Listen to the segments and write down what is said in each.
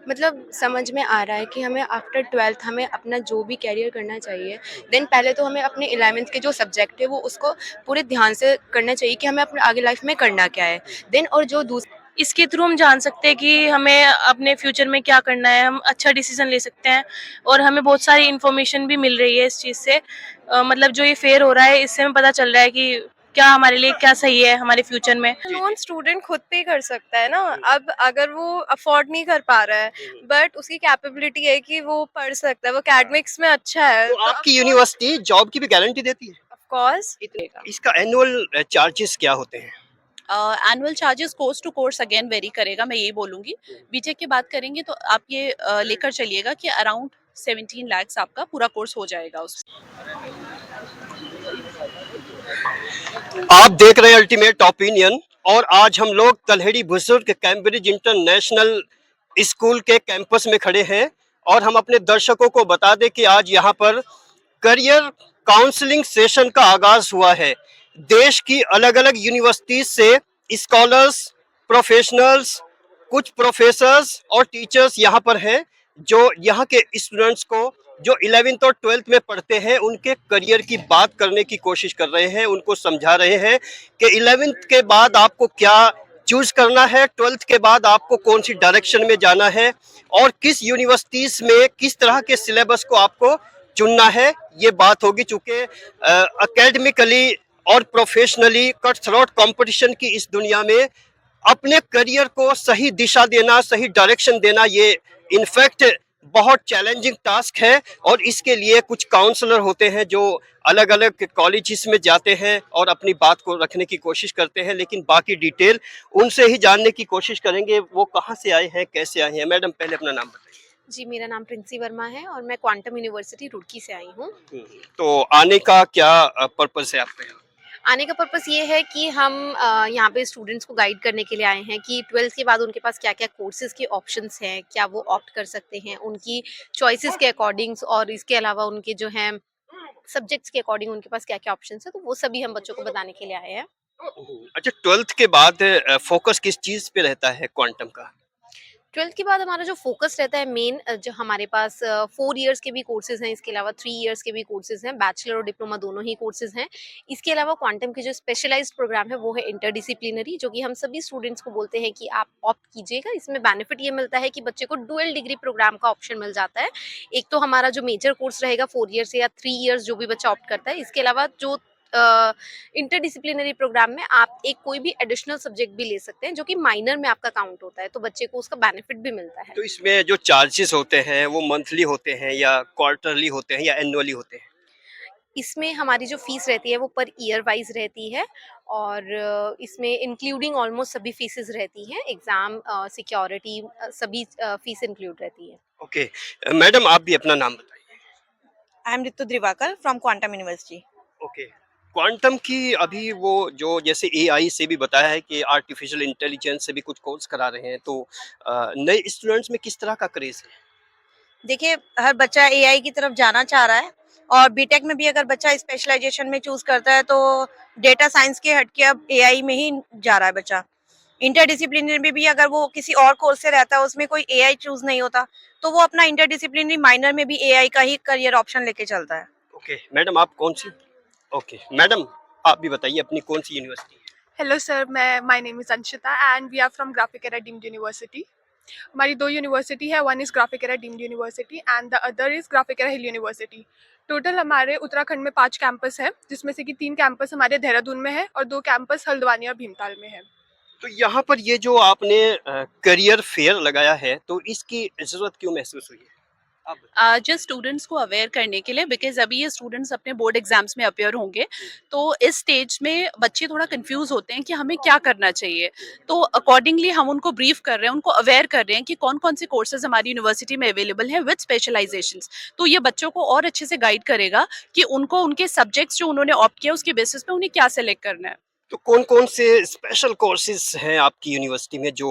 मतलब समझ में आ रहा है कि हमें आफ्टर 12th हमें अपना जो भी करियर करना चाहिए, देन पहले तो हमें अपने 11th के जो सब्जेक्ट है वो उसको पूरे ध्यान से करना चाहिए कि हमें अपने आगे लाइफ में करना क्या है। देन और जो इसके थ्रू हम जान सकते हैं कि हमें अपने फ्यूचर में क्या करना है, हम अच्छा डिसीजन ले सकते हैं और हमें बहुत सारी इन्फॉर्मेशन भी मिल रही है इस चीज़ से। मतलब जो ये फेयर हो रहा है इससे हमें पता चल रहा है कि क्या हमारे लिए क्या सही है हमारे फ्यूचर में। जी, लोन जी। स्टूडेंट खुद पे कर सकता है ना। हुँ, अब अगर वो अफोर्ड नहीं कर पा रहा है हुँ। बट उसकी कैपेबिलिटी है कि वो पढ़ सकता है, वो एकेडमिक्स में अच्छा है, तो तो ऑफ आपकी कोर्स यूनिवर्सिटी जॉब की भी गारंटी देती है? ऑफ कोर्स इसका एनुअल चार्जेस क्या होते हैं? Annual charges course to course again vary करेगा, मैं यही बोलूंगी। बीटेक की बात करेंगे तो आप ये लेकर चलिएगा कि अराउंड 17 lakhs आपका पूरा कोर्स हो जाएगा उसमें। आप देख रहे हैं अल्टीमेट ओपिनियन और आज हम लोग तलहड़ी बुजुर्ग कैम्ब्रिज इंटरनेशनल स्कूल के कैंपस में खड़े हैं और हम अपने दर्शकों को बता दें कि आज यहाँ पर करियर काउंसलिंग सेशन का आगाज हुआ है। देश की अलग अलग यूनिवर्सिटीज से स्कॉलर्स, प्रोफेशनल्स, कुछ प्रोफेसर्स और टीचर्स यहाँ पर हैं जो यहाँ के स्टूडेंट्स को जो 11th और 12th में पढ़ते हैं उनके करियर की बात करने की कोशिश कर रहे हैं, उनको समझा रहे हैं कि 11th के बाद आपको क्या चूज करना है, 12th के बाद आपको कौन सी डायरेक्शन में जाना है और किस यूनिवर्सिटीज में किस तरह के सिलेबस को आपको चुनना है। ये बात होगी चूंकि एकेडमिकली और प्रोफेशनली कट थ्रोट कंपटीशन की इस दुनिया में अपने करियर को सही दिशा देना, सही डायरेक्शन देना, ये इनफैक्ट बहुत चैलेंजिंग टास्क है और इसके लिए कुछ काउंसलर होते हैं जो अलग अलग कॉलेजेस में जाते हैं और अपनी बात को रखने की कोशिश करते हैं, लेकिन बाकी डिटेल उनसे ही जानने की कोशिश करेंगे वो कहाँ से आए हैं, कैसे आए हैं। मैडम पहले अपना नाम बताइए। जी, मेरा नाम प्रिंसी वर्मा है और मैं क्वांटम यूनिवर्सिटी रुड़की से आई हूँ। तो आने का क्या पर्पस है आपका यहाँ? आने का पर्पस ये है कि हम यहाँ पे स्टूडेंट्स को गाइड करने के लिए आए हैं कि 12th के बाद उनके पास क्या-क्या कोर्सेज़ के ऑप्शंस हैं, क्या वो ऑप्ट कर सकते हैं, उनकी चॉइसेस के अकॉर्डिंग्स और इसके अलावा उनके जो हैं सब्जेक्ट्स के अकॉर्डिंग उनके पास क्या-क्या ऑप्शंस हैं, तो वो सभी हम बच्चों को बताने के लिए आए हैं। अच्छा, 12th के बाद फोकस किस चीज पे रहता है क्वांटम का? 12th के बाद हमारा जो फ़ोकस रहता है मेन जो हमारे पास 4 इयर्स के भी कोर्सेज़ हैं, इसके अलावा 3 इयर्स के भी कोर्सेज़ हैं, बैचलर और डिप्लोमा दोनों ही कोर्सेज़ हैं। इसके अलावा क्वांटम की जो स्पेशलाइज़्ड प्रोग्राम है वो है इंटरडिसिप्लिनरी, जो कि हम सभी स्टूडेंट्स को बोलते हैं कि आप ऑप्ट कीजिएगा। इसमें बेनिफिट ये मिलता है कि बच्चे को डुअल डिग्री प्रोग्राम का ऑप्शन मिल जाता है। एक तो हमारा जो मेजर कोर्स रहेगा 4 इयर्स या 3 इयर्स जो भी बच्चा ऑप्ट करता है, इसके अलावा जो इंटरडिसिप्लिनरी प्रोग्राम में आप एक कोई भी एडिशनल सब्जेक्ट भी ले सकते हैं जो कि माइनर में आपका काउंट होता है, तो बच्चे को उसका बेनिफिट भी मिलता है। तो इसमें जो चार्जेस होते हैं वो मंथली होते हैं या क्वार्टरली होते हैं या एनुअली होते हैं? इसमें हमारी जो फीस रहती है वो पर ईयर वाइज रहती है और इसमें इंक्लूडिंग ऑलमोस्ट सभी फीसेस रहती हैं, एग्जाम, सिक्योरिटी, सभी फीस इंक्लूड रहती है। ओके। मैडम आप भी अपना नाम बताइए। I am Ritu Diwakar from quantum university. Okay. Quantum की अभी वो जो जैसे एआई से भी बताया है कि आर्टिफिशियल इंटेलिजेंस से भी कुछ कोर्स करा रहे हैं, तो नए स्टूडेंट्स में किस तरह का क्रेज है? देखिए, हर बच्चा एआई की तरफ जाना चाह रहा है और बीटेक में भी अगर बच्चा स्पेशलाइजेशन में चूज करता है तो डेटा साइंस के हटके अब एआई में ही जा रहा है बच्चा। इंटरडिसिप्लिनरी में भी अगर वो किसी और कोर्स से रहता है उसमें कोई एआई चूज नहीं होता तो वो अपना इंटरडिसिप्लिनरी माइनर में भी एआई का ही करियर ऑप्शन लेके चलता है। ओके मैडम, आप कौन सी? ओके मैडम, आप भी बताइए अपनी कौन सी यूनिवर्सिटी है? हेलो सर, मैं my name is Anshita and we are from Graphic Era deemed university. हमारी दो यूनिवर्सिटी है, one is Graphic Era deemed university and the other is Graphic Era Hill university. Total हमारे उत्तराखंड में 5 कैंपस है, जिसमें से कि 3 कैंपस हमारे देहरादून में है और 2 कैंपस हल्द्वानी और भीमताल में है। तो यहाँ पर ये जो आपने करियर फेयर लगाया है, तो इसकी जरूरत क्यों महसूस हुई है? आप बताइए। जस्ट स्टूडेंट्स को अवेयर करने के लिए, बिकॉज अभी ये स्टूडेंट्स अपने बोर्ड एग्जाम्स में अपेयर होंगे, तो इस स्टेज में बच्चे थोड़ा कंफ्यूज होते हैं कि हमें क्या करना चाहिए। तो अकॉर्डिंगली हम उनको ब्रीफ कर रहे हैं, उनको अवेयर कर रहे हैं कि कौन कौन से कोर्सेज हमारी यूनिवर्सिटी में अवेलेबल हैं विद स्पेशलाइजेशंस। तो ये बच्चों को और अच्छे से गाइड करेगा कि उनको उनके सब्जेक्ट्स जो उन्होंने ऑप्ट किया उसके बेसिस पे उन्हें क्या सेलेक्ट करना है। तो कौन-कौन से स्पेशल कोर्सेज़ हैं आपकी यूनिवर्सिटी में जो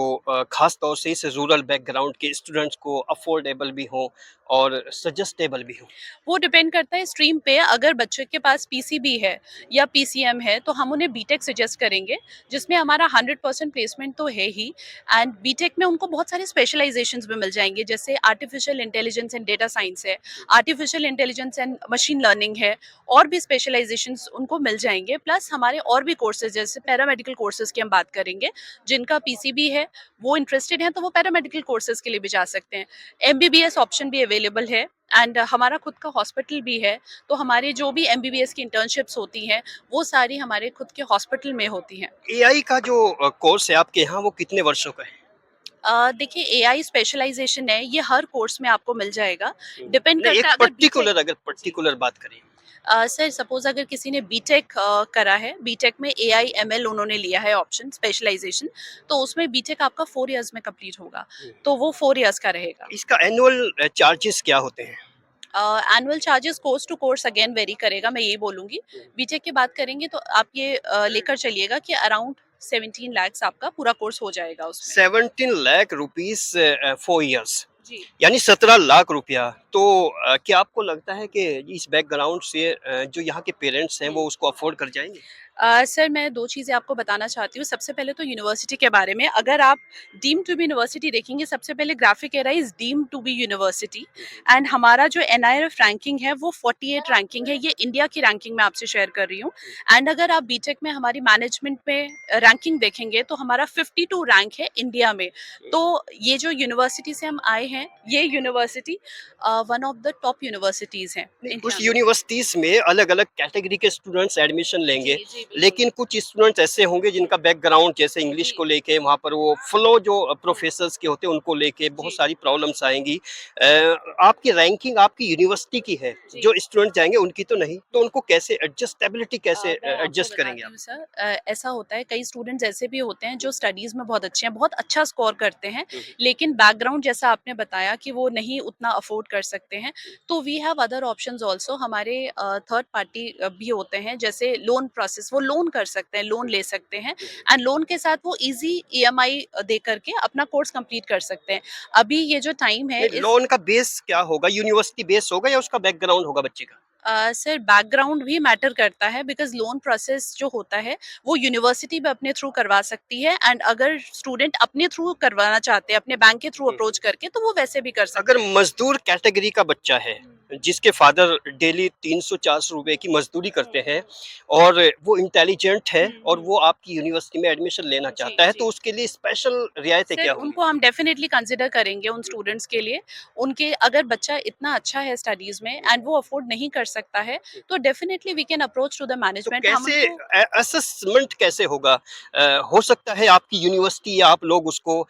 ख़ास तौर से इस रूरल बैकग्राउंड के स्टूडेंट्स को अफ़ोर्डेबल भी हों और सजेस्टेबल भी हों? वो डिपेंड करता है स्ट्रीम पे। अगर बच्चे के पास पीसीबी है या पीसीएम है तो हम उन्हें बीटेक सजेस्ट करेंगे, जिसमें हमारा 100% प्लेसमेंट तो है ही। एंड बीटेक में उनको बहुत सारे स्पेशलाइजेशंस भी मिल जाएंगे, जैसे artificial intelligence and data science है, artificial intelligence and machine learning है, और भी स्पेशलाइजेशंस उनको मिल जाएंगे। प्लस हमारे और भी कोर्सेज, जैसे पैरामेडिकल कोर्सेज की हम बात करेंगे, जिनका पीसीबी है वो इंटरेस्टेड है तो वो पैरामेडिकल कोर्सेज के लिए भी जा सकते हैं। एमबीबीएस ऑप्शन भी अवेलेबल है। एंड हमारा खुद का हॉस्पिटल भी है, तो हमारी जो भी एमबीबीएस की इंटर्नशिप्स होती हैं वो सारी हमारे खुद के हॉस्पिटल में होती हैं। एआई का जो कोर्स है आपके यहाँ वो कितने वर्षों का है? देखिए, एआई स्पेशलाइजेशन है, ये हर कोर्स में आपको मिल जाएगा। डिपेंड नहीं, करता एक है अगर बीटेक। पर्टिकुलर अगर पर्टिकुलर बात करें। सर सपोज अगर किसी ने बीटेक करा है, बीटेक में एआई एमएल उन्होंने लिया है ऑप्शन स्पेशलाइजेशन, तो उसमें बीटेक आपका 4 इयर्स में कंप्लीट होगा, तो वो 4 इयर्स का रहेगा। इसका एनुअल चार्जेस क्या होते हैं? Annual charges course to course again vary करेगा, मैं यही बोलूंगी। बीटेक की बात करेंगे तो आप ये लेकर चलिएगा कि अराउंड 17 lakhs आपका पूरा कोर्स हो जाएगा उसमें। 17 लाख रुपीस 4 इयर्स, जी। यानी 17 लाख रुपया। तो क्या आपको लगता है कि इस बैकग्राउंड से जो यहाँ के पेरेंट्स हैं वो उसको अफोर्ड कर जाएंगे? सर मैं 2 चीज़ें आपको बताना चाहती हूँ। सबसे पहले तो यूनिवर्सिटी के बारे में, अगर आप डीम्ड टू बी यूनिवर्सिटी देखेंगे, सबसे पहले Graphic Era is deemed to be university. And हमारा जो एनआईआरएफ रैंकिंग है वो 48 रैंकिंग है, ये इंडिया की रैंकिंग मैं आपसे शेयर कर रही हूँ। एंड अगर आप बीटेक में हमारी मैनेजमेंट में रैंकिंग देखेंगे तो हमारा 52 रैंक है इंडिया में। तो ये जो यूनिवर्सिटी से हम आए हैं, ये university one of the top universities हैं नहीं, इंडिया कुछ में। यूनिवर्सिटीज में अलग-अलग कैटेगरी के स्टूडेंट्स एडमिशन लेंगे, जी, जी, बिल्कुल। लेकिन कुछ स्टूडेंट्स ऐसे होंगे जिनका बैकग्राउंड जैसे इंग्लिश जी, को लेके वहाँ पर वो फ्लो जो प्रोफेसर्स के होते हैं उनको लेके बहुत जी, सारी प्रॉब्लम्स आएंगी। आपकी रैंकिंग आपकी यूनिवर्सिटी की है, जी। जो स्टूडेंट जाएंगे उनकी तो नहीं, तो उनको कैसे एडजस्टेबिलिटी कैसे मैं आपको एडजस्ट करेंगे बताती आप? हूँ सर, ऐसा होता है, कई स्टूडेंट्स ऐसे भी होते हैं जो स्टडीज़ में बहुत अच्छे हैं, बहुत अच्छा स्कोर करते हैं, हुँ, लेकिन बैकग्राउंड जैसा आपने बताया कि वो नहीं उतना अफोर्ड कर सकते हैं, तो we have other options also. हमारे थर्ड पार्टी भी होते हैं, जैसे लोन प्रोसेस, वो लोन कर सकते हैं, लोन ले सकते हैं। एंड लोन के साथ वो ईज़ी ईएमआई दे करके अपना कोर्स कंप्लीट कर सकते हैं। अभी ये जो टाइम है नहीं, इस लोन का बेस क्या होगा? यूनिवर्सिटी बेस होगा या उसका बैकग्राउंड होगा बच्चे का? सर बैकग्राउंड भी मैटर करता है, बिकॉज़ लोन प्रोसेस जो होता है वो यूनिवर्सिटी भी अपने थ्रू करवा सकती है। एंड अगर स्टूडेंट अपने थ्रू करवाना चाहते हैं, अपने बैंक के थ्रू हुँ, हुँ। अप्रोच करके, तो वो वैसे भी कर अगर सकते हैं। मजदूर कैटेगरी का बच्चा है, जिसके फादर डेली 300-400 रुपए की मजदूरी करते हैं और वो इंटेलिजेंट है और वो आपकी यूनिवर्सिटी में एडमिशन लेना जी, चाहता है, तो जी। उसके लिए स्पेशल रियायतें सर क्या होंगी? उनको हम डेफ़िनेटली कंसिडर करेंगे उन स्टूडेंट्स के लिए। उनके अगर बच्चा इतना अच्छा है स्टडीज़ में एंड वो अफ़ोर्ड नहीं कर सकता है, तो definitely we can approach to the तो मैनेजमेंट, हम कैसे उनको। असेसमेंट कैसे होगा? हो सकता है आपकी यूनिवर्सिटी या आप लोग उसको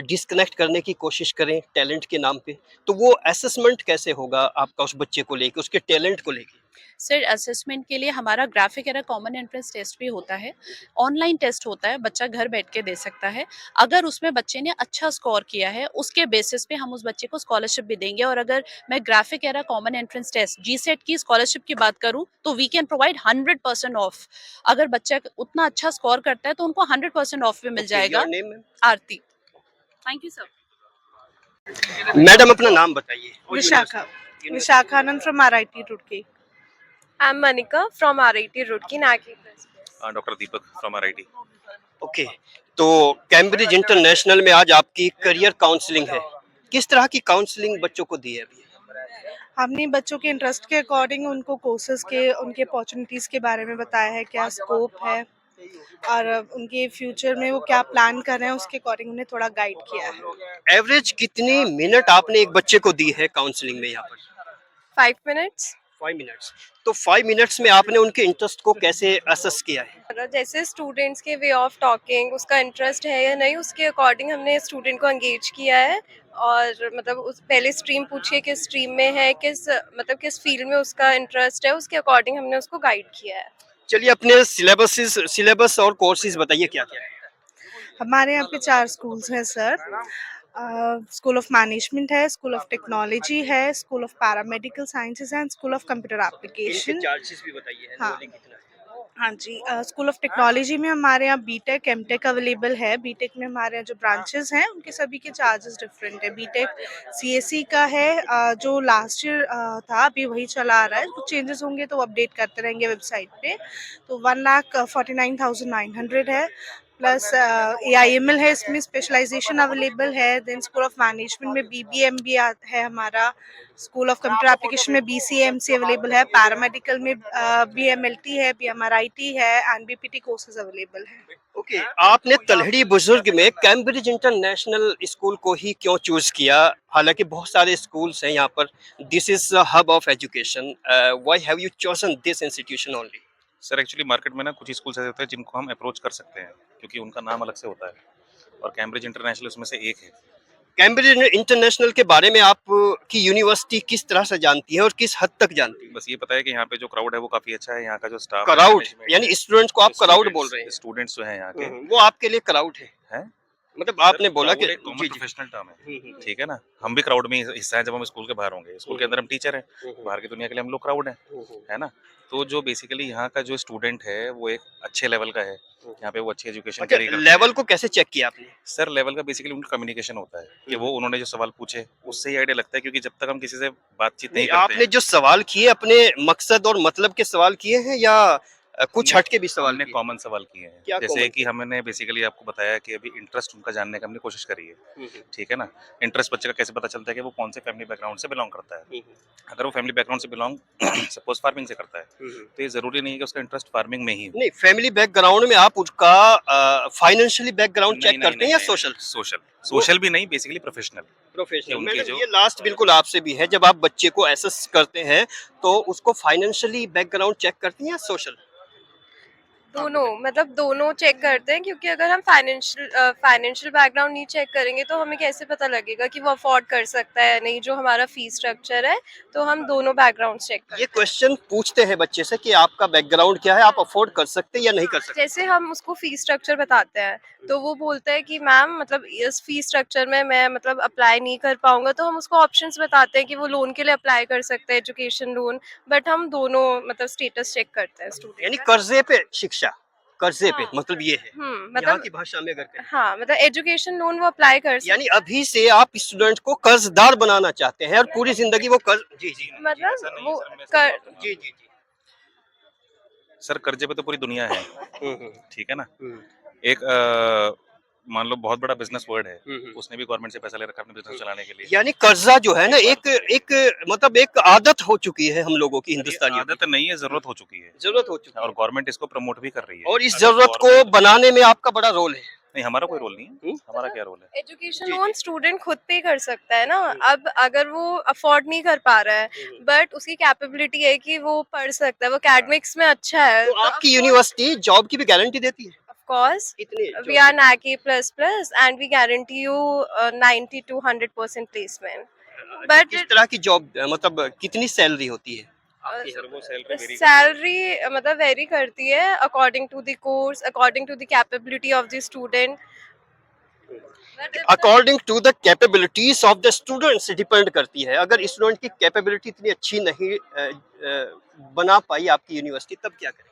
डिस्कनेक्ट करने की कोशिश करें टैलेंट के नाम पे, तो वो असेसमेंट कैसे होगा आपका उस बच्चे को लेके, उसके टैलेंट को लेके? सर असेसमेंट के लिए हमारा Graphic Era common entrance test भी होता है, ऑनलाइन टेस्ट होता है, बच्चा घर बैठ के दे सकता है। अगर उसमें बच्चे ने अच्छा स्कोर किया है, उसके बेसिस पे हम उस बच्चे को स्कॉलरशिप भी देंगे। और अगर मैं Graphic Era common entrance test GCET की स्कॉलरशिप की बात करूं, तो वी कैन प्रोवाइड 100% ऑफ। अगर बच्चा उतना अच्छा स्कोर करता है तो उनको 100% ऑफ भी मिल ओके, जाएगा। Your name ma'am? Aarti. Thank you sir. Madam अपना नाम बताइए और Vishakha. University. Vishakhanand from RIT Roorkee. I'm Manika from RIT Roorkee, Naki Press. Doctor Deepak from RIT. Okay, तो कैम्ब्रिज इंटरनेशनल में आज आपकी करियर काउंसलिंग है। किस तरह की काउंसलिंग बच्चों को दी है अभी? हमने बच्चों के इंटरेस्ट के अकॉर्डिंग उनको कोर्सेज के, उनके अपॉर्चुनिटीज़ के बारे में बताया है, क्या स्कोप है और उनके फ्यूचर में वो क्या प्लान कर रहे हैं, उसके अकॉर्डिंग उन्हें थोड़ा गाइड किया है। एवरेज कितनी मिनट आपने एक बच्चे को दी है काउंसलिंग में यहाँ पर? 5 minutes. 5 मिनट्स। तो 5 मिनट्स में आपने उनके इंटरेस्ट को कैसे असेस किया है? और जैसे स्टूडेंट्स के वे ऑफ टॉकिंग, उसका इंटरेस्ट है या नहीं, उसके अकॉर्डिंग हमने स्टूडेंट को एंगेज किया है। और मतलब उस पहले स्ट्रीम पूछिए किस स्ट्रीम में है, किस मतलब किस फील्ड में उसका इंटरेस्ट है, उसके अकॉर्डिंग हमने उसको गाइड किया है। चलिए अपने सिलेबस और कोर्सेज बताइए क्या-क्या है? हमारे यहाँ पे 4 स्कूल्स हैं सर। स्कूल ऑफ मैनेजमेंट है, स्कूल ऑफ टेक्नोलॉजी है, school of paramedical sciences and school of computer इनके एप्लीकेशन। चार्जेस भी बताइए, हाँ। एनुअली कितना है? हाँ जी, स्कूल ऑफ टेक्नोलॉजी में हमारे यहाँ बीटेक एमटेक अवेलेबल है। बीटेक में हमारे यहाँ जो ब्रांचेस हैं उनके सभी के चार्जेस डिफरेंट है। बीटेक सीएससी का है, जो लास्ट ईयर था अभी वही चला आ रहा है। कुछ चेंजेस होंगे तो अपडेट करते रहेंगे वेबसाइट पे। तो 1,49,900 है। प्लस AIML है, इसमें स्पेशलाइजेशन अवेलेबल है। देन स्कूल ऑफ मैनेजमेंट में BBM भी है हमारा। स्कूल ऑफ कंप्यूटर एप्लीकेशन में BCMC अवेलेबल है। पैरामेडिकल में BMLT है, BMRIT है एंड BPT कोर्सेज अवेलेबल है। ओके, आपने तलहड़ी बुजुर्ग में कैम्ब्रिज इंटरनेशनल स्कूल को ही क्यों चूज किया? हालांकि बहुत सारे स्कूल्स हैं यहाँ पर। This is hub of education, why have you chosen this institution only? Sir actually market में ना कुछ स्कूल्स ऐसे होते हैं जिनको हम अप्रोच कर सकते हैं क्योंकि उनका नाम अलग से होता है और कैम्ब्रिज इंटरनेशनल उसमें से एक है। कैम्ब्रिज इंटरनेशनल के बारे में आप की यूनिवर्सिटी किस तरह से जानती है और किस हद तक जानती है? बस ये पता है कि यहाँ पे जो क्राउड है वो काफ़ी अच्छा है, यहाँ का जो स्टाफ क्राउड यानी स्टूडेंट्स को आप क्राउड बोल रहे हैं? स्टूडेंट्स जो हैं यहाँ के वो आपके लिए क्राउड है? हैं। मतलब आपने बोला कि कॉमन जी जी। प्रोफेशनल टर्म है, ठीक है ना। हम भी क्राउड में हिस्सा है जब हम स्कूल के बाहर होंगे। स्कूल के अंदर हम टीचर हैं, बाहर की दुनिया के लिए हम लोग क्राउड हैं, है ना। तो जो बेसिकली यहाँ का जो स्टूडेंट है वो एक अच्छे लेवल का है, यहाँ पे वो अच्छी एजुकेशन अच्छा, करेगा। लेवल को कैसे चेक किया आपने? सर लेवल का बेसिकली उनका कम्युनिकेशन होता है कि वो उन्होंने जो सवाल पूछे उससे ही आइडिया लगता है, क्योंकि जब तक हम किसी से बातचीत नहीं नहीं, करते आपने जो सवाल किए अपने मकसद और मतलब के सवाल किए हैं या कुछ हट के भी सवाल हमने किए? कॉमन सवाल किए हैं। क्या जैसे common कि हमने बेसिकली आपको बताया कि अभी इंटरेस्ट उनका जानने का हमने कोशिश करी है, ठीक है ना। इंटरेस्ट बच्चे का कैसे पता चलता है कि वो कौन से फैमिली बैकग्राउंड से बिलोंग करता है। अगर वो फैमिली बैकग्राउंड से बिलोंग सपोज फार्मिंग से करता है तो ये जरूरी नहीं है कि उसका इंटरेस्ट फार्मिंग में ही हो। नहीं, फैमिली बैकग्राउंड में आप उसका फाइनेंशियली बैकग्राउंड चेक करते हैं या सोशल? सोशल भी नहीं, बेसिकली प्रोफेशनल। प्रोफेशनल। उनके मैडम जो ये लास्ट बिल्कुल आपसे भी है, जब आप बच्चे को एसेस करते हैं तो उसको फाइनेंशियली बैकग्राउंड चेक करते हैं या सोशल? दोनों, मतलब दोनों चेक करते हैं, क्योंकि अगर हम फाइनेंशियल बैकग्राउंड नहीं चेक करेंगे तो हमें कैसे पता लगेगा कि वो अफोर्ड कर सकता है या नहीं, जो हमारा फीस स्ट्रक्चर है। तो हम दोनों बैकग्राउंड चेक करते ये हैं। क्वेश्चन पूछते हैं बच्चे से कि आपका बैकग्राउंड क्या है, आप अफोर्ड कर सकते हैं या नहीं कर सकते? जैसे हम उसको फीस स्ट्रक्चर बताते हैं तो वो बोलता है कि मैम मतलब इस फीस स्ट्रक्चर में मैं मतलब अप्लाई नहीं कर पाऊंगा, तो हम उसको ऑप्शंस बताते हैं कि वो लोन के लिए अप्लाई कर सकते हैं, एजुकेशन लोन। बट हम दोनों मतलब स्टेटस चेक करते हैं यानी स्टूडेंट का। कर्जे पे शिक्षा, कर्जे पे हाँ। मतलब ये है यहाँ मतलब की भाषा में अगर कहें। हाँ, मतलब एजुकेशन लोन वो अप्लाई कर यानी सकते अभी से आप स्टूडेंट को कर्जदार बनाना चाहते हैं और पूरी जिंदगी वो कर्ज। जी जी हैं। मतलब वो कर जी जी जी। सर कर्जे पे तो पूरी दुनिया है, हम्म, ठीक है ना। हम्म, एक मान लो बहुत बड़ा बिजनेस वर्ड है, हम्म। उसने भी गवर्नमेंट से पैसा ले रखा अपने बिजनेस चलाने के लिए। यानी कर्जा जो है ना एक एक मतलब एक आदत हो चुकी है हम लोगों की, ये हिंदुस्तानियों की। आदत नहीं है, जरूरत हो चुकी है जरूरत हो चुकी और है गवर्नमेंट इसको प्रमोट भी कर रही है। और इस अगर जरूरत को government- बनाने में आपका बड़ा रोल है। नहीं, हमारा कोई रोल नहीं है। हमारा क्या रोल है? एजुकेशन जी, लोन स्टूडेंट खुद पे कर सकता है ना। अब अगर वो अफोर्ड नहीं कर पा रहा है बट उसकी कैपेबिलिटी है कि वो पढ़ सकता है, वो एकेडमिक्स में अच्छा है, तो आपकी यूनिवर्सिटी जॉब की भी गारंटी देती है? ऑफ कोर्स इतनी we are NACA plus and we guarantee you 90 to 100% placement. But किस तरह की जॉब, मतलब कितनी सैलरी होती है? सर वो सैलरी सैलरी मतलब वेरी करती है according to the course, according to the capability of the student. According to the capabilities of the students depend करती है। अगर स्टूडेंट की कैपेबिलिटी इतनी अच्छी नहीं बना पाई आपकी यूनिवर्सिटी, तब क्या करें?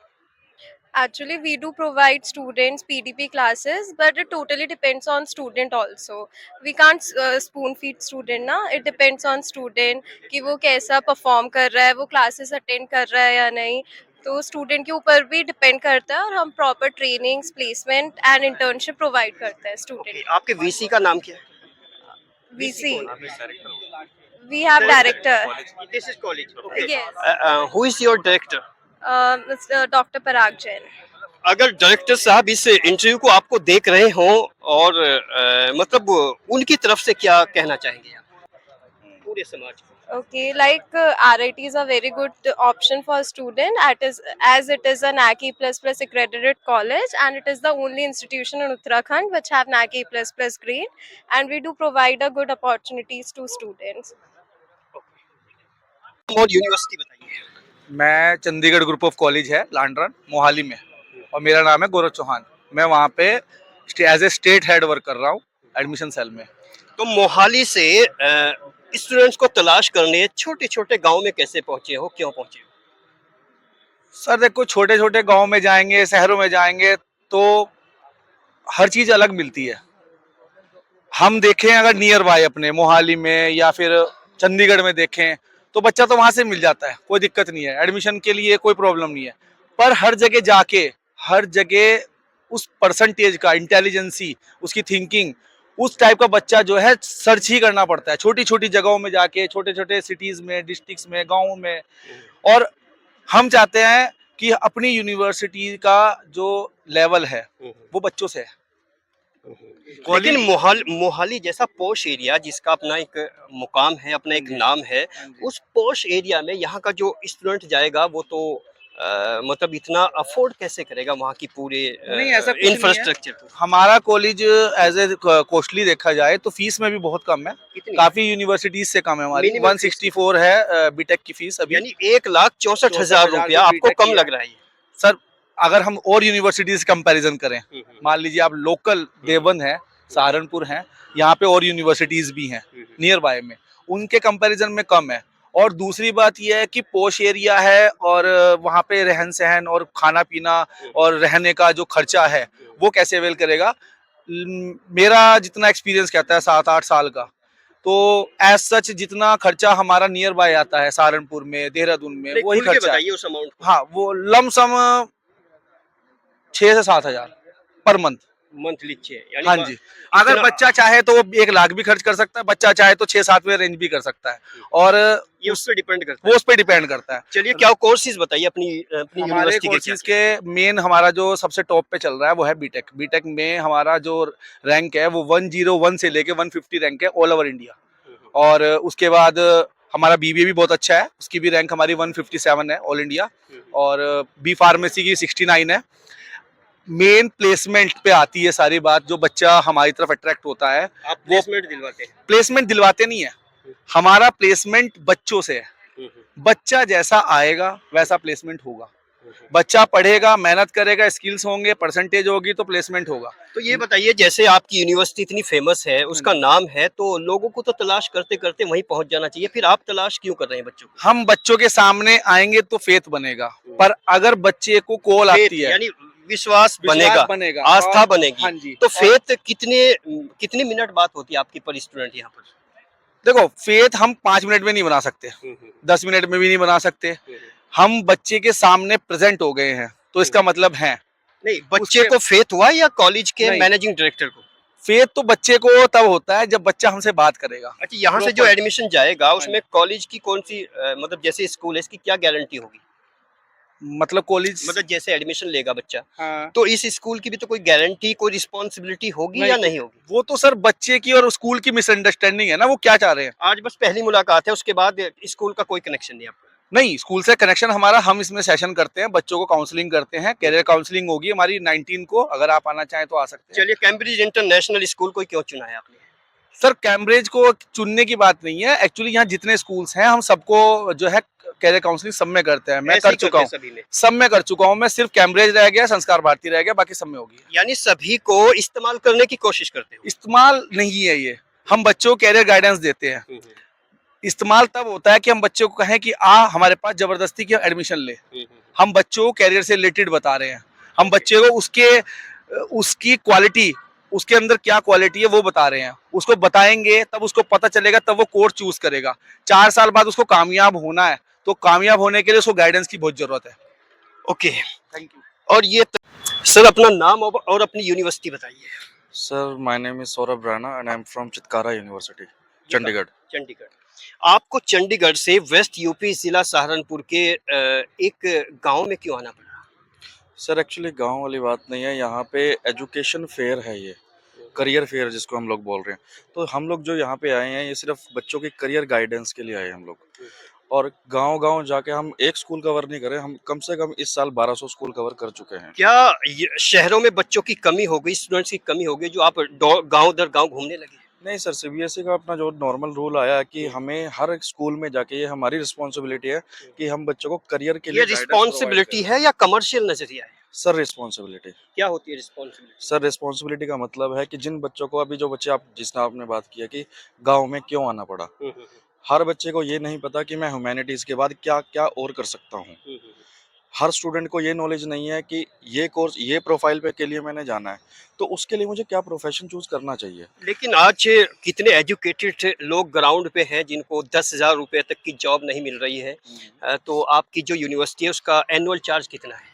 Actually, we do provide students PDP classes, but it totally depends on student also. We can't spoon feed student ना, it depends on student कि वो कैसा perform कर रहा है, वो classes attend कर रहा है या नहीं। तो student के ऊपर भी depend करता है और हम proper trainings, placement and internship provide करते हैं student Okay, को। आपके वीसी का नाम क्या है? VC, we have director. This is college. Okay. Yes, Who is your director? Mr. Dr. Parag Jain. अगर डायरेक्टर साहब इस इंटरव्यू को आपको देख रहे हों और मतलब उनकी तरफ से क्या कहना चाहेंगे आप पूरे समाज को? Okay, like RIT is a very good option for student as it is a NACA plus accredited college and it is the only institution in Uttarakhand which have NACA plus grade, and we do provide a good opportunities to students. और university बताइए। मैं Chandigarh group of college है लांडरन मोहाली में, और मेरा नाम है गौरव चौहान। मैं वहाँ पे as a state head work कर रहा हूँ एडमिशन सेल में। तो मोहाली से स्टूडेंट्स को तलाश करने छोटे छोटे गांव में कैसे पहुंचे हो, क्यों पहुंचे हो? सर देखो, छोटे छोटे गांव में जाएंगे, शहरों में जाएंगे तो हर चीज अलग मिलती है। हम देखें अगर नियर बाय अपने मोहाली में या फिर चंडीगढ़ में देखें तो बच्चा तो वहां से मिल जाता है, कोई दिक्कत नहीं है, एडमिशन के लिए कोई प्रॉब्लम नहीं है। पर हर जगह जाके, हर जगह उस परसेंटेज का, इंटेलिजेंसी, उसकी थिंकिंग, उस टाइप का बच्चा जो है सर्च ही करना पड़ता है छोटी छोटी जगहों में जाके, छोटे छोटे सिटीज में, डिस्ट्रिक्ट्स में, गाँव में। और हम चाहते हैं कि अपनी यूनिवर्सिटी का जो लेवल है वो बच्चों से है। लेकिन मोहाली जैसा पॉश एरिया जिसका अपना एक मुकाम है, अपना एक नाम है, उस पॉश एरिया में यहाँ का जो स्टूडेंट जाएगा वो तो मतलब इतना अफोर्ड कैसे करेगा वहाँ की पूरे नहीं, ऐसा कुछ नहीं है। इंफ्रास्ट्रक्चर को? हमारा कॉलेज एज ए कॉस्टली देखा जाए तो फीस में भी बहुत कम है, कितनी? काफी यूनिवर्सिटीज से कम है हमारी। Minimum 164 है बीटेक की फीस अभी। यानी 1,64,000 रुपया आपको कम लग रहा है? सर अगर हम और यूनिवर्सिटीज कंपैरिजन करें, मान लीजिए आप लोकल देवबंद है, सहारनपुर है, यहाँ पे और यूनिवर्सिटीज भी हैं नियर बाय में, उनके कंपैरिजन में कम है। और दूसरी बात यह है कि पोश एरिया है और वहाँ पे रहन सहन और खाना पीना और रहने का जो खर्चा है वो कैसे अवेल करेगा। मेरा जितना एक्सपीरियंस कहता है 7-8 साल का, तो एज सच जितना खर्चा हमारा नियर बाय आता है सहारनपुर में, देहरादून में, वही खर्चा है। बताइए उस अमाउंट को। हाँ, वो लमसम 6 से 7 हजार पर मंथ। मंथली 6? हाँ जी, अगर बच्चा चाहे तो वो 1 लाख भी खर्च कर सकता है, बच्चा चाहे तो 6-7 में रेंज भी कर सकता है। और ये उस पे डिपेंड करता वो उस पे डिपेंड करता है। चलिए, क्या कोर्सेज बताइए अपनी हमारे यूनिवर्सिटी के? कोर्सेज के मेन हमारा जो सबसे टॉप पे चल रहा है वो है बीटेक। बीटेक में हमारा जो रैंक है वो 101 से लेके 150 रैंक है ऑल ओवर इंडिया। और उसके बाद हमारा बीबीए भी बहुत अच्छा है, उसकी भी रैंक हमारी 157 है ऑल इंडिया। और बी फार्मेसी की 69 है। मेन प्लेसमेंट पे आती है सारी बात, जो बच्चा हमारी तरफ अट्रैक्ट होता है। आप प्लेसमेंट दिलवाते हैं? प्लेसमेंट दिलवाते नहीं है, हमारा प्लेसमेंट बच्चों से है। बच्चा जैसा आएगा वैसा प्लेसमेंट होगा। बच्चा पढ़ेगा, मेहनत करेगा, स्किल्स होंगे, परसेंटेज होगी तो प्लेसमेंट होगा। तो ये बताइए, जैसे आपकी यूनिवर्सिटी इतनी फेमस है, उसका नाम है, तो लोगों को तो तलाश करते करते वहीं पहुंच जाना चाहिए, फिर आप तलाश क्यों कर रहे हैं बच्चों को? हम बच्चों के सामने आएंगे तो फेथ बनेगा, पर अगर बच्चे को कॉल आती है, यानी विश्वास बनेगा, आस्था बनेगी। हाँ जी। तो फेथ कितने मिनट बात होती है आपकी पर स्टूडेंट यहाँ पर? देखो, फेथ हम 5 मिनट में नहीं बना सकते, 10 मिनट में भी नहीं बना सकते। हम बच्चे के सामने प्रेजेंट हो गए हैं तो इसका मतलब है। नहीं, बच्चे को फेथ हुआ या कॉलेज के मैनेजिंग डायरेक्टर को? फेथ तो बच्चे को तब होता है जब बच्चा हमसे बात करेगा। अच्छा, यहाँ से जो एडमिशन जाएगा उसमें कॉलेज की कौन सी मतलब जैसे स्कूल है, इसकी क्या गारंटी होगी? मतलब कॉलेज, मतलब जैसे एडमिशन लेगा बच्चा, हाँ, तो इस स्कूल की भी तो कोई गारंटी, कोई रिस्पॉन्सिबिलिटी होगी या नहीं होगी? वो तो सर बच्चे की और स्कूल की मिसअंडरस्टैंडिंग है ना, वो क्या चाह रहे हैं। आज बस पहली मुलाकात है, उसके बाद स्कूल का कोई कनेक्शन नहीं आपका? नहीं, स्कूल से कनेक्शन हमारा, हम इसमें सेशन करते हैं, बच्चों को काउंसलिंग करते हैं, कैरियर काउंसलिंग होगी हमारी 19 को, अगर आप आना चाहें तो आ सकते हैं। चलिए, कैम्ब्रिज इंटरनेशनल स्कूल को क्यों चुना है आपने? सर कैम्ब्रिज को चुनने की बात नहीं है, एक्चुअली यहाँ जितने स्कूल्स हैं हम सबको जो है कैरियर काउंसलिंग सब में करते हैं। मैं कर चुका हूँ, सब में कर चुका हूँ मैं, सिर्फ कैम्ब्रिज रह गया, संस्कार भारती रह गया, बाकी सब में होगी। यानी सभी को इस्तेमाल करने की कोशिश करते हो? इस्तेमाल नहीं है ये, हम बच्चों को कैरियर गाइडेंस देते हैं। इस्तेमाल तब होता है कि हम बच्चों को कहें कि हमारे पास जबरदस्ती की एडमिशन ले। हम बच्चों को कैरियर से रिलेटेड बता रहे हैं, हम बच्चे को उसकी क्वालिटी, उसके अंदर क्या क्वालिटी है वो बता रहे हैं। उसको बताएंगे तब उसको पता चलेगा, तब वो कोर्स चूज करेगा। 4 साल बाद उसको कामयाब होना है, तो कामयाब होने के लिए उसको गाइडेंस की बहुत जरूरत है। Okay, thank you. और ये सर अपना नाम और अपनी यूनिवर्सिटी बताइए। Sir my name is Saurabh Rana and I am from Chitkara university, Chandigarh. Chandigarh. आपको चंडीगढ़ से वेस्ट यूपी जिला सहारनपुर के एक गांव में क्यों आना पड़ा? सर एक्चुअली गांव वाली बात नहीं है, यहाँ पे एजुकेशन फेयर है, ये करियर फेयर जिसको हम लोग बोल रहे हैं। तो हम लोग जो यहाँ पे आए हैं ये सिर्फ बच्चों के करियर गाइडेंस के लिए आए हैं हम लोग। और गांव-गांव जाके हम एक स्कूल कवर नहीं करे, हम कम से कम इस साल 1200 स्कूल कवर कर चुके हैं। क्या शहरों में बच्चों की कमी हो गई, स्टूडेंट्स की कमी हो गई, जो आप गांव दर गांव घूमने लगे? नहीं सर, सीबीएसई का अपना जो नॉर्मल रूल आया है कि हमें हर एक स्कूल में जाके, ये हमारी रिस्पॉन्सिबिलिटी है कि हम बच्चों को करियर के लिए ये रिस्पॉन्सिबिलिटी है या कमर्शियल नजरिया है? Sir responsibility. क्या होती है रिस्पॉन्सिबिलिटी? सर रिस्पॉन्सिबिलिटी का मतलब है कि जिन बच्चों को, अभी जो बच्चे आप जिसने आपने बात किया कि गांव में क्यों आना पड़ा, हर बच्चे को ये नहीं पता कि मैं ह्यूमैनिटीज के बाद क्या क्या और कर सकता हूँ। हर स्टूडेंट को ये नॉलेज नहीं है कि ये कोर्स ये प्रोफाइल पे के लिए मैंने जाना है, तो उसके लिए मुझे क्या प्रोफेशन चूज करना चाहिए। लेकिन आज कितने एजुकेटेड लोग ग्राउंड पे हैं जिनको 10,000 रुपए तक की जॉब नहीं मिल रही है। तो आपकी जो यूनिवर्सिटी है उसका एनुअल चार्ज कितना है?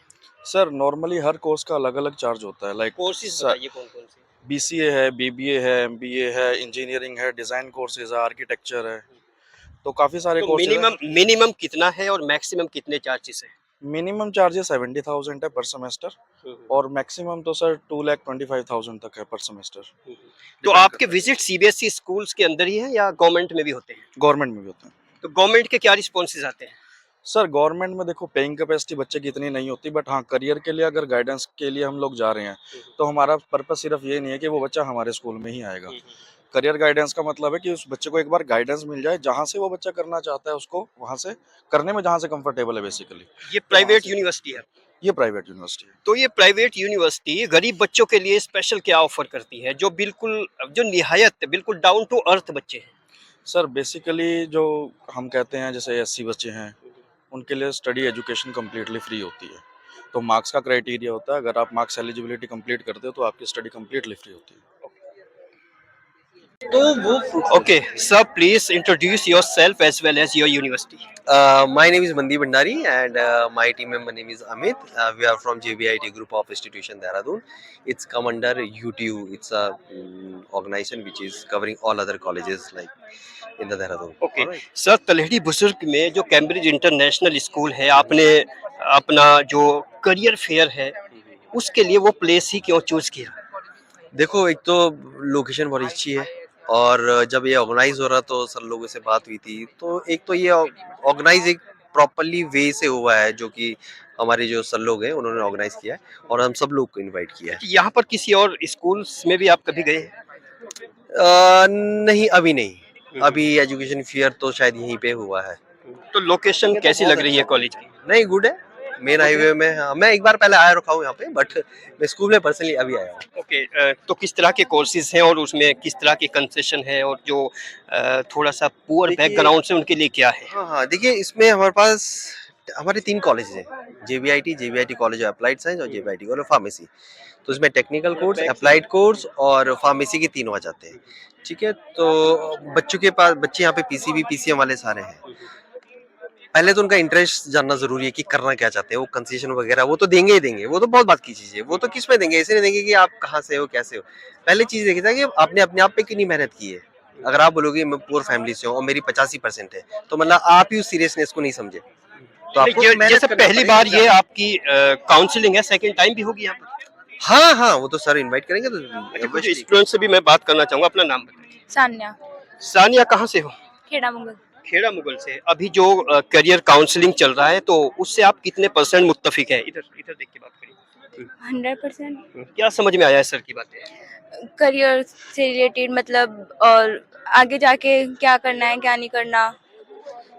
सर नॉर्मली हर कोर्स का अलग अलग चार्ज होता है, लाइक कोर्सेज बताइए कौन कौन से? बीसीए है, बीबीए है, एमबीए है, इंजीनियरिंग है, डिजाइन कोर्सेज है, आर्किटेक्चर है, तो काफी सारे तो कोर्सेज हैं। मिनिमम कितना है और मैक्सिमम कितने चार्जेस है? मिनिमम चार्जेस 70,000 है पर सेमेस्टर, और मैक्सिमम तो सर 2,25,000 तक है पर सेमेस्टर। तो Depend आपके करता है। विजिट सीबीएसई स्कूल्स के अंदर ही है या गवर्नमेंट में भी होते हैं? गवर्नमेंट में भी होता है। तो गवर्नमेंट के क्या रिस्पॉन्सेज आते हैं? सर गवर्नमेंट में देखो पेइंग कैपेसिटी बच्चे की इतनी नहीं होती, बट हाँ करियर के लिए अगर गाइडेंस के लिए हम लोग जा रहे हैं तो हमारा पर्पस सिर्फ ये नहीं है कि वो बच्चा हमारे स्कूल में ही आएगा। करियर गाइडेंस का मतलब है कि उस बच्चे को एक बार गाइडेंस मिल जाए, जहाँ से वो बच्चा करना चाहता है उसको वहाँ से करने में जहाँ से कंफर्टेबल है बेसिकली। ये प्राइवेट यूनिवर्सिटी है। ये प्राइवेट यूनिवर्सिटी है। तो ये प्राइवेट यूनिवर्सिटी गरीब बच्चों के लिए स्पेशल क्या ऑफर करती है जो निहायत बिल्कुल डाउन टू अर्थ बच्चे हैं? सर बेसिकली जो हम कहते हैं जैसे एससी बच्चे हैं, उनके लिए स्टडी एजुकेशन कम्प्लीटली फ्री होती है। तो मार्क्स का क्राइटेरिया होता है, अगर आप मार्क्स एलिजिबिलिटी कंप्लीट करते हो तो आपकी स्टडी कम्प्लीटली फ्री होती है। Okay, sir, please introduce yourself as well as your university. My name is Mandeep Bhandari and my team member name is Amit. We are from JBIT Group of Institution Dehradun. It's come under UTU. It's a organization which is covering all other colleges like in the Dehradun. Okay, Alright. Sir तलहटी बुजुर्ग में जो Cambridge international school है, आपने अपना जो career fair है उसके लिए वो प्लेस ही क्यों चूज किया? देखो एक तो लोकेशन बहुत अच्छी है, और जब ये ऑर्गेनाइज हो रहा तो सर लोगों से बात हुई थी, तो एक तो ये ऑर्गेनाइज एक प्रॉपरली वे से हुआ है, जो कि हमारे जो सर लोग हैं उन्होंने ऑर्गेनाइज किया है और हम सब लोग को इनवाइट किया है। यहाँ पर किसी और स्कूल्स में भी आप कभी गए हैं? नहीं अभी नहीं, अभी एजुकेशन फेयर तो शायद यहीं पे हुआ है। तो लोकेशन कैसी लग रही है कॉलेज की? नहीं गुड है, मेन हाईवे में। हाँ, मैं एक बार पहले आया रखा हूँ यहाँ पे, बट मैं स्कूल में पर्सनली अभी आया हूँ। ओके, तो किस तरह के कोर्सेज हैं और उसमें किस तरह के कंसेशन है, और जो थोड़ा सा पुअर देखिए- बैकग्राउंड से उनके लिए क्या है? हाँ देखिए इसमें हमारे पास हमारे 3 कॉलेज हैं, जेबीआईटी कॉलेज ऑफ अप्लाइड साइंस और जेबीआईटी कॉलेज ऑफ फार्मेसी। तो इसमें टेक्निकल कोर्स, अप्लाइड कोर्स और फार्मेसी के तीनों आ जाते हैं। ठीक है, तो बच्चे यहाँ पे पीसीबी पीसीएम वाले सारे हैं। पहले तो उनका इंटरेस्ट जानना जरूरी है कि करना क्या चाहते हैं। वो कंसेशन वगैरह वो तो देंगे ही देंगे, वो तो बहुत बात की चीज है। वो तो किस में देंगे, ऐसे नहीं देंगे कि आप कहाँ से हो कैसे हो। पहले चीज देखी था कि आपने अपने आप पे कितनी मेहनत की है। अगर आप बोलोगे मैं पुअर फैमिली से हूँ और मेरी 85% है, तो मतलब आप ही उस सीरियसनेस को नहीं समझे। तो आपको मेहनत जैसे करना पहली पड़ेगा। बार ये आपकी काउंसलिंग है, सेकंड टाइम भी होगी यहाँ पर? हाँ वो तो सर इनवाइट करेंगे अच्छा, कुछ तो स्टूडेंट से भी मैं बात करना चाहूंगा। अपना नाम बताइए। सान्या, सानिया, कहाँ से हो? खेड़ा मुगल। खेड़ा मुगल से। अभी जो करियर काउंसलिंग चल रहा है, तो उससे आप कितने % मुत्तफिक है? इधर इधर देख के बात करिए। 100% क्या समझ में आया है सर की बातें? करियर से रिलेटेड, मतलब और आगे जाके क्या करना है क्या नहीं करना।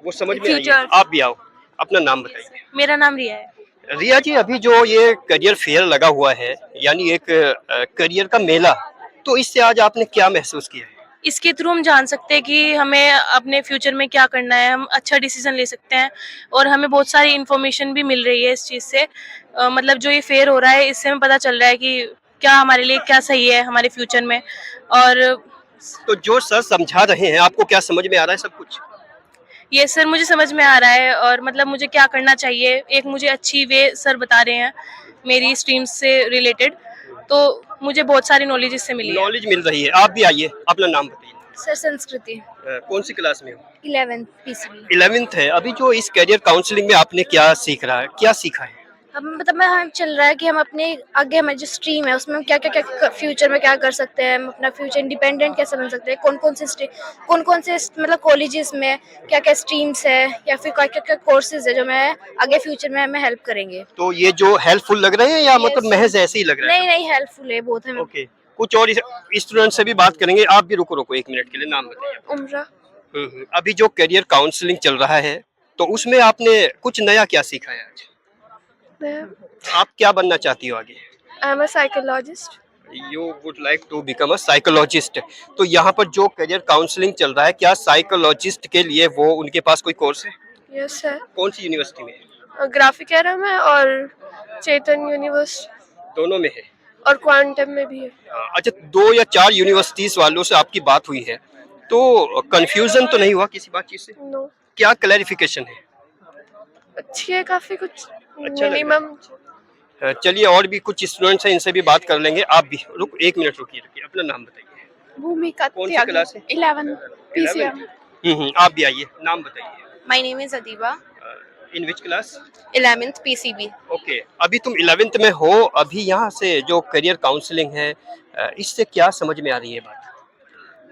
वो समझ में आई है। Future। आप भी आओ, अपना नाम बताइए। मेरा नाम रिया है। रिया जी, अभी जो ये करियर फेयर लगा हुआ है, यानी एक करियर का मेला, तो इससे आज आपने क्या महसूस किया है? इसके थ्रू हम जान सकते हैं कि हमें अपने फ्यूचर में क्या करना है, हम अच्छा डिसीजन ले सकते हैं, और हमें बहुत सारी इन्फॉर्मेशन भी मिल रही है इस चीज़ से। मतलब जो ये फेयर हो रहा है इससे हमें पता चल रहा है कि क्या हमारे लिए क्या सही है हमारे फ्यूचर में। और तो जो सर समझा रहे हैं, आपको क्या समझ में आ रहा है सब कुछ? ये सर मुझे समझ में आ रहा है, और मतलब मुझे क्या करना चाहिए, एक मुझे अच्छी वे सर बता रहे हैं मेरी स्ट्रीम से रिलेटेड, तो मुझे बहुत सारी नॉलेज इससे मिली है। नॉलेज मिल रही है। आप भी आइए, अपना नाम बताइए। सर संस्कृति, कौन सी क्लास में हो? 11th PCB. 11th है। अभी जो इस करियर काउंसलिंग में आपने क्या सीखा है? हम मतलब हम चल रहा है कि हम अपने आगे हमारी जो स्ट्रीम है उसमें हम क्या क्या फ्यूचर में क्या कर सकते हैं, हम अपना फ्यूचर इंडिपेंडेंट कैसे बन सकते हैं, कौन कौन से मतलब कॉलेजेस में क्या क्या स्ट्रीम्स है, या फिर क्या क्या कोर्सेज है जो मैं आगे फ्यूचर में हमें हेल्प करेंगे। तो ये जो हेल्पफुल लग रहे हैं या मतलब Yes. महज ऐसे ही लग रहा है? नहीं हेल्पफुल है बहुत हमें। ओके, कुछ और स्टूडेंट से भी बात करेंगे। आप भी रुको 1 मिनट के लिए, नाम बताइए। उम्रा। अभी जो करियर काउंसलिंग चल रहा है, तो उसमें आपने कुछ नया क्या सीखा है आज? आप क्या बनना चाहती हो आगे? I am a psychologist. You would like to become a psychologist. तो यहाँ पर जो करियर काउंसलिंग चल रहा है, क्या साइकोलॉजिस्ट के लिए वो उनके पास कोई कोर्स है? Yes sir. कौन सी यूनिवर्सिटी में? ग्राफिक एरा में और चेतन यूनिवर्सिटी दोनों में है। और क्वांटम में भी है। अच्छा, 2 या 4 यूनिवर्सिटीज वालों से आपकी बात हुई है, तो कंफ्यूजन तो नहीं हुआ किसी बात चीज से? नो, क्या क्लैरिफिकेशन है? अच्छी है काफी कुछ अच्छा लग रहा है। मिनिमम। चलिए, और भी कुछ स्टूडेंट्स हैं, इनसे भी बात कर लेंगे। आप भी 1 मिनट रुकिए, अपना नाम बताइए। भूमिका कौन सी क्लास है? 11 11th? आप भी आइए, नाम बताइए। My name is Adiba, in which class? 11th PCB. Okay, अभी तुम 11th में हो। अभी यहाँ से जो करियर काउंसलिंग है, इससे क्या समझ में आ रही है बात?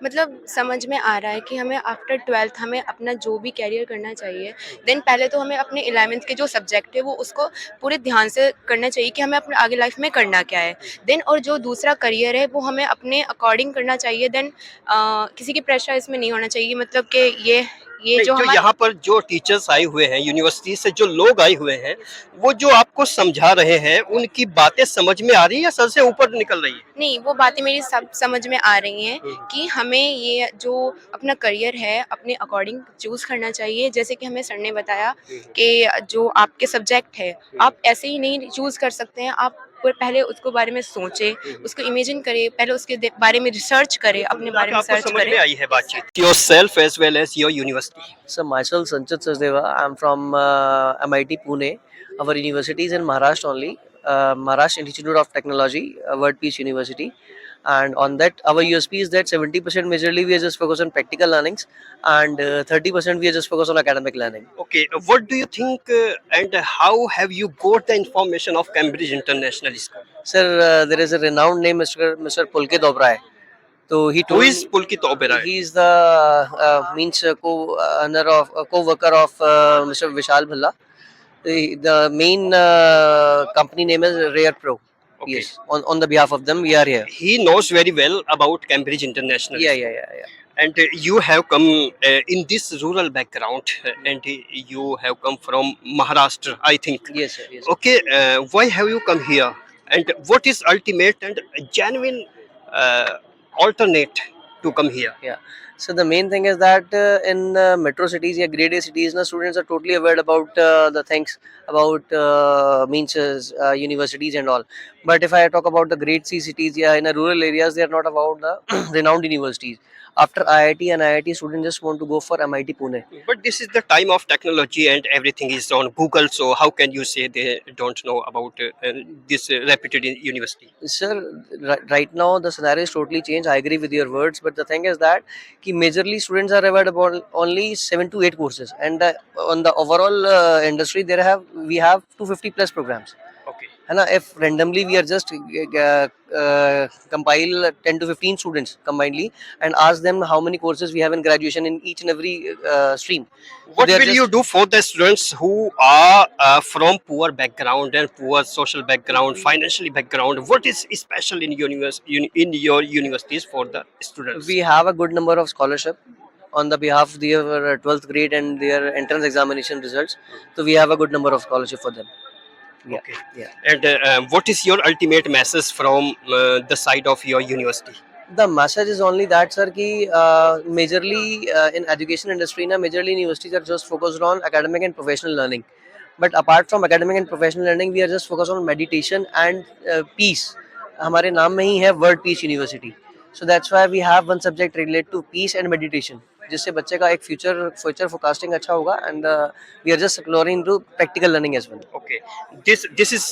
मतलब समझ में आ रहा है कि हमें आफ्टर 12th हमें अपना जो भी कैरियर करना चाहिए, देन पहले तो हमें अपने 11th के जो सब्जेक्ट है वो उसको पूरे ध्यान से करना चाहिए कि हमें अपने आगे लाइफ में करना क्या है। देन और जो दूसरा करियर है वो हमें अपने अकॉर्डिंग करना चाहिए। देन किसी की प्रेशर इसमें नहीं होना चाहिए, मतलब कि ये नहीं, जो जो हमारे यहाँ पर जो टीचर्स आए हुए हैं, यूनिवर्सिटी से जो लोग आए हुए हैं, वो जो आपको समझा रहे हैं, उनकी बातें समझ में आ रही है या सर से ऊपर निकल रही है? नहीं, वो बातें मेरी सब समझ में आ रही हैं कि हमें ये जो अपना करियर है अपने अकॉर्डिंग चूज़ करना चाहिए। जैसे कि हमें सर ने बताया कि जो आपके सब्जेक्ट है आप ऐसे ही नहीं चूज़ कर सकते हैं, आप पहले उसको बारे में सोचें, उसको इमेजिन करें, पहले उसके बारे में रिसर्च करें, अपने बारे में आपको सर्च समझ में करें। आई है बातचीत? Yourself as well as your university. So myself Sanchit Sachdeva, I'm from MIT Pune. Our university is in Maharashtra only, Maharashtra Institute of Technology, World Peace University. And on that, our USP is that 70% majorly we are just focused on practical learnings, and 30% we are just focused on academic learning. Okay, what do you think and how have you got the information of Cambridge International School? Sir, there is a renowned name, Mr. Pulkit Oberoi. So he Who told is Pulkit Oberoi? he is the co-owner of co-worker of Mr. Vishal Bhalla. The main company name is Rare Pro. Okay. Yes, on the behalf of them we are here. He knows very well about Cambridge International. Yeah. And you have come in this rural background, and you have come from Maharashtra, I think. Yes, sir. Yes. Okay, why have you come here? And what is ultimate and genuine alternate to come here? Yeah. So the main thing is that in metro cities, yeah, grade A cities, na, students are totally aware about the things about universities and all. But if I talk about the grade C cities, yeah, in the rural areas, they are not about the renowned universities. After IIT and IIT, students just want to go for MIT Pune. But this is the time of technology and everything is on Google, so how can you say they don't know about this reputed university? Sir, right now the scenario is totally changed. I agree with your words, but the thing is that कि majorly students are aware about only 7 to 8 courses, and on the overall industry we have 250 plus programs. Okay. है ना? If randomly we are just compile 10 to 15 students combinedly and ask them how many courses we have in graduation in each and every stream. What They are will you just- do for the students who are from poor background and poor social background, financially background? What is special in in your universities for the students? We have a good number of scholarship on the behalf of their 12th grade and their entrance examination results. So we have a good number of scholarship for them. Yeah. Okay. Yeah. And what is your ultimate message from the side of your university? The message is only that, sir, कि majorly in education industry, na, majorly universities are just focused on academic and professional learning. But apart from academic and professional learning, we are just focused on meditation and peace. हमारे नाम में ही है World Peace University. So that's why we have one subject related to peace and meditation, जिससे बच्चे का एक future forecasting अच्छा होगा, and we are just exploring into practical learning as well. Okay, this is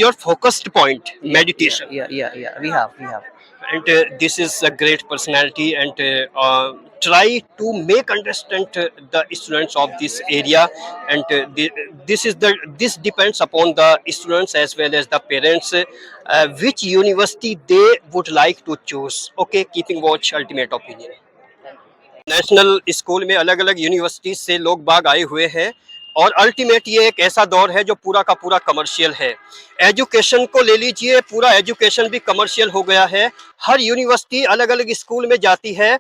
your focused point, meditation. Yeah. We have. And this is a great personality, and try to make understand the students of this area, and this depends upon the students as well as the parents which university they would like to choose. Okay, keeping watch ultimate opinion. National school में अलग अलग university से लोग बाग आए हुए हैं, और ultimate ये एक ऐसा दौर है जो पूरा का पूरा कमर्शियल है। एजुकेशन को ले लीजिए, पूरा एजुकेशन भी कमर्शियल हो गया है। हर यूनिवर्सिटी अलग अलग स्कूल में जाती है।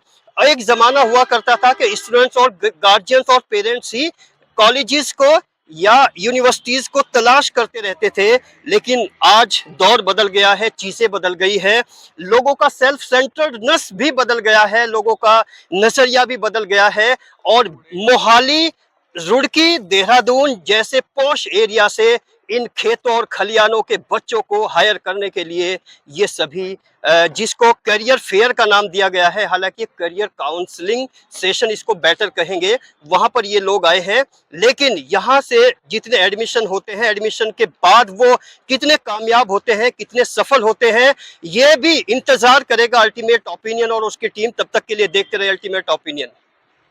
एक ज़माना हुआ करता था कि स्टूडेंट्स और गार्जियंस और पेरेंट्स ही कॉलेजेस को या यूनिवर्सिटीज़ को तलाश करते रहते थे, लेकिन आज दौर बदल गया है, चीज़ें बदल गई है, लोगों का सेल्फ सेंटर्डनेस भी बदल गया है, लोगों का नज़रिया भी बदल गया है, और मोहाली रुड़की, देहरादून जैसे पॉश एरिया से इन खेतों और खलियानों के बच्चों को हायर करने के लिए ये सभी जिसको करियर फेयर का नाम दिया गया है, हालांकि करियर काउंसलिंग सेशन इसको बेटर कहेंगे, वहां पर ये लोग आए हैं। लेकिन यहाँ से जितने एडमिशन होते हैं, एडमिशन के बाद वो कितने कामयाब होते हैं, कितने सफल होते हैं, ये भी इंतजार करेगा अल्टीमेट ओपिनियन और उसकी टीम। तब तक के लिए देखते रहे अल्टीमेट ओपिनियन।